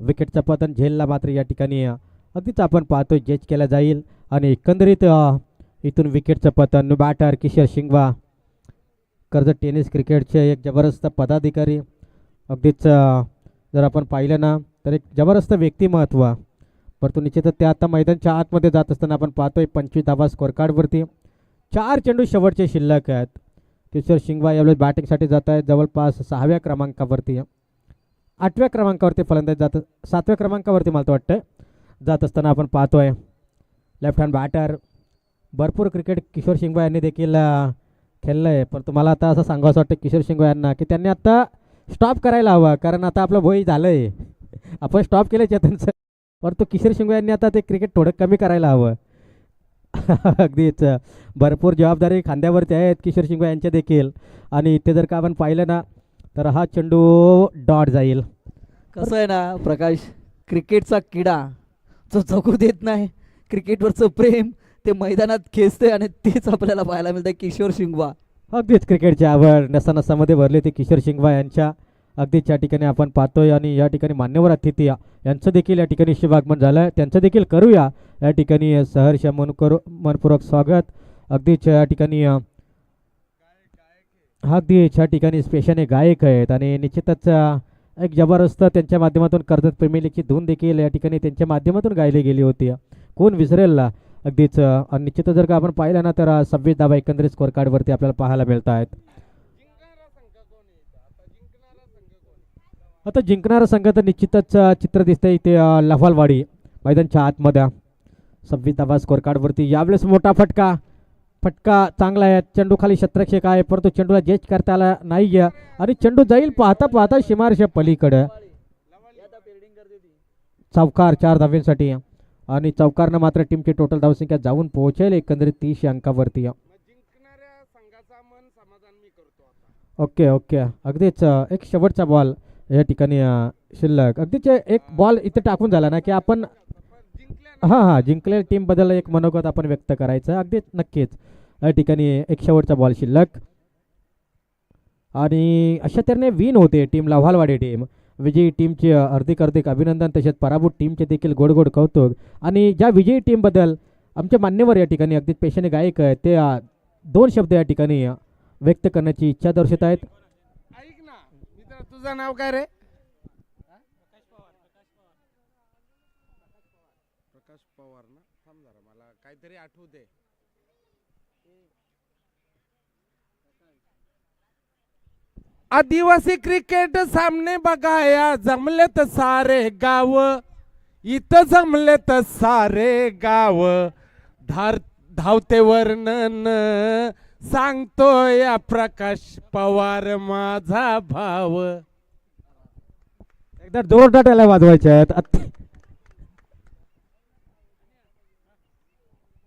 विकेटचं पतन झेलला मात्र या ठिकाणी अगदीच आपण पाहतोय जज केला जाईल आणि एकंदरीत इथून विकेटचं पतन. बॅटर किशोर शिंगवा, कर्जत टेनिस क्रिकेटचे एक जबरदस्त पदाधिकारी. अगदीच जर आपण पाहिलं ना तर एक जबरदस्त व्यक्तिमत्व, परंतु निश्चितच ते आता मैदानच्या आतमध्ये जात असताना आपण पाहतोय 25 धावा स्कोर कार्डवरती. 4 चेंडू शेवटचे शिल्लक आहेत. किशोर शिंगवा यावेळेस बॅटिंगसाठी जात आहेत जवळपास 6व्या क्रमांकावरती. 8व्या क्रमांकावरती फलंदाज जात, 7व्या क्रमांकावरती मला तर वाटतं जात असताना आपण पाहतोय. Left hand batter. भरपूर क्रिकेट किशोर शिंगवा यांनी देखील खेळलं आहे, परंतु मला आता असं सांगावं वाटतं किशोर शिंगवा यांना की त्यांनी आता स्टॉप करायला हवं, कारण आता आपलं वय झालं आहे. आपण स्टॉप केलं चेतन सर, परंतु किशोर शिंगवा यांनी आता ते क्रिकेट थोडं कमी करायला हवं. अगदीच भरपूर जबाबदारी खांद्यावरती आहेत किशोर शिंगवे यांच्या देखील. आणि इथे जर का आपण पाहिलं ना तर हा चेंडू डॉट जाईल. कसं आहे ना प्रकाश, क्रिकेटचा किडा जो जगू देत नाही, क्रिकेटवरचं प्रेम ते मैदानात खेचते आणि तेच आपल्याला पाहायला मिळतं किशोर शिंगवा. अगदीच क्रिकेटची आवड नसानसामध्ये भरली ती किशोर शिंगवा यांच्या. अगदीच या ठिकाणी आपण पाहतोय आणि या ठिकाणी मान्यवर अतिथी यांचं देखील या ठिकाणी शुभागमन झालं आहे. त्यांचं देखील करूया या ठिकाणी सहर्ष मनपूर्वक स्वागत. अगदीच या ठिकाणी अगदीच या ठिकाणी स्पेशाने गायक आहेत आणि निश्चितच एक जबरदस्त त्यांच्या माध्यमातून कर्जत प्रेमी लीगची धून देखील या ठिकाणी त्यांच्या माध्यमातून गायली गेली होती. कोण विसरेल. अगदीच निश्चितच जर का आपण पाहिलं ना तर 26 धावा एकंदरीत स्कोअर कार्डवरती आपल्याला पाहायला मिळत आहेत. आता जिंकणारा संघ तर निश्चितच चित्र दिसतंय इथे लव्हालवाडी मैदानच्या आतमध्ये 26 धावा स्कोअर कार्डवरती. यावेळेस मोठा फटका चांगला आहे. चेंडू खाली शतरक्षक आहे परंतु चेंडूला जज करता आला नाही आणि चेंडू जाईल पाहता पाहता सीमारेषा पलीकडे. चौकार 4 धाव्यांसाठी आणि चौकारनं मात्र टीमची टोटल धावसंख्या जाऊन पोहोचेल एकंदरीत 30 अंकावरती. ओके ओके अगदीच एक शेवटचा बॉल या ठिकाणी शिल्लक. अगदीच एक बॉल इथे टाकून झाला ना की आपण हां जिंकलेल्या टीमबद्दल एक मनोगत आपण व्यक्त करायचं. अगदीच नक्कीच या ठिकाणी एक शेवटचा बॉल शिल्लक आणि अशा तऱ्हेने विन होते टीम लव्हालवाडी टीम. विजयी टीमचे हार्दिक अभिनंदन तसेच पराभूत टीमचे देखील गोड कौतुक. आणि ज्या विजयी टीमबद्दल आमचे मान्यवर या ठिकाणी अगदी पेशाने गायक आहेत ते 2 शब्द या ठिकाणी व्यक्त करण्याची इच्छा दर्शवत आहेत. ऐक ना मित्र, तुझं नाव काय रे? प्रकाश पवार ना. थांब जरा मला काहीतरी आठवते. आदिवासी क्रिकेट सामने बघाया जमलेत सारे गाव, इथं जमलेत सारे गाव. धावते वर्णन सांगतोय प्रकाश पवार माझा भाव. एकदा जोरदार टाळ्या वाजवायच्या आहेत.